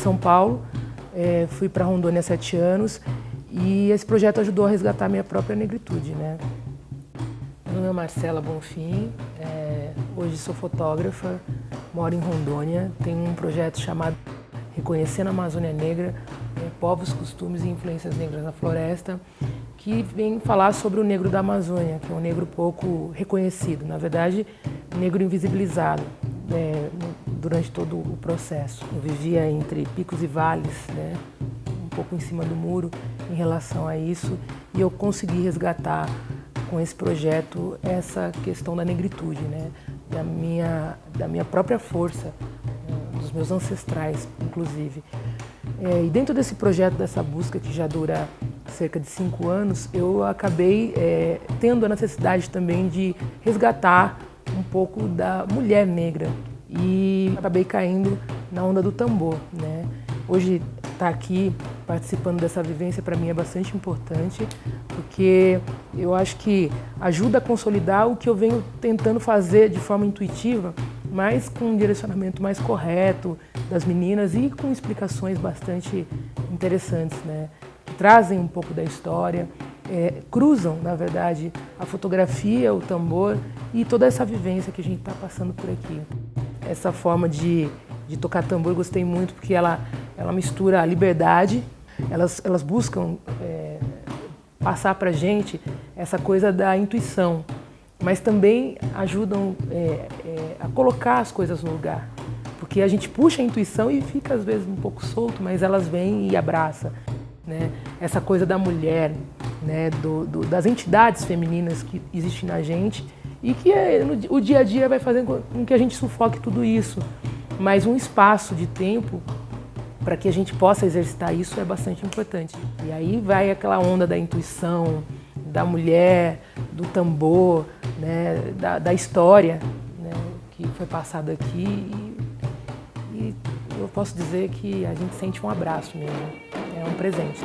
São Paulo, fui para Rondônia há 7 anos e esse projeto ajudou a resgatar a minha própria negritude, né? Meu nome é Marcela Bonfim, hoje sou fotógrafa, moro em Rondônia, tenho um projeto chamado Reconhecendo a Amazônia Negra, Povos, Costumes e Influências Negras na Floresta, que vem falar sobre o negro da Amazônia, que é um negro pouco reconhecido, na verdade, negro invisibilizado durante todo o processo. Eu vivia entre picos e vales, né, um pouco em cima do muro em relação a isso, e eu consegui resgatar com esse projeto essa questão da negritude, né, da minha própria força, dos meus ancestrais, inclusive. E dentro desse projeto, dessa busca que já dura cerca de 5 anos, eu acabei tendo a necessidade também de resgatar um pouco da mulher negra e acabei caindo na onda do tambor, né? Hoje estar aqui participando dessa vivência para mim é bastante importante, porque eu acho que ajuda a consolidar o que eu venho tentando fazer de forma intuitiva, mas com um direcionamento mais correto das meninas e com explicações bastante interessantes, né? Que trazem um pouco da história, cruzam, na verdade, a fotografia, o tambor e toda essa vivência que a gente está passando por aqui. Essa forma de tocar tambor eu gostei muito porque ela mistura a liberdade, elas buscam passar para a gente essa coisa da intuição, mas também ajudam a colocar as coisas no lugar. Porque a gente puxa a intuição e fica às vezes um pouco solto, mas elas vêm e abraçam, né? Essa coisa da mulher, né? Das entidades femininas que existem na gente e que o dia a dia vai fazendo com que a gente sufoque tudo isso. Mas um espaço de tempo para que a gente possa exercitar isso é bastante importante. E aí vai aquela onda da intuição, da mulher, do tambor, né? Da história, né? Que foi passada aqui. E eu posso dizer que a gente sente um abraço mesmo, é um presente.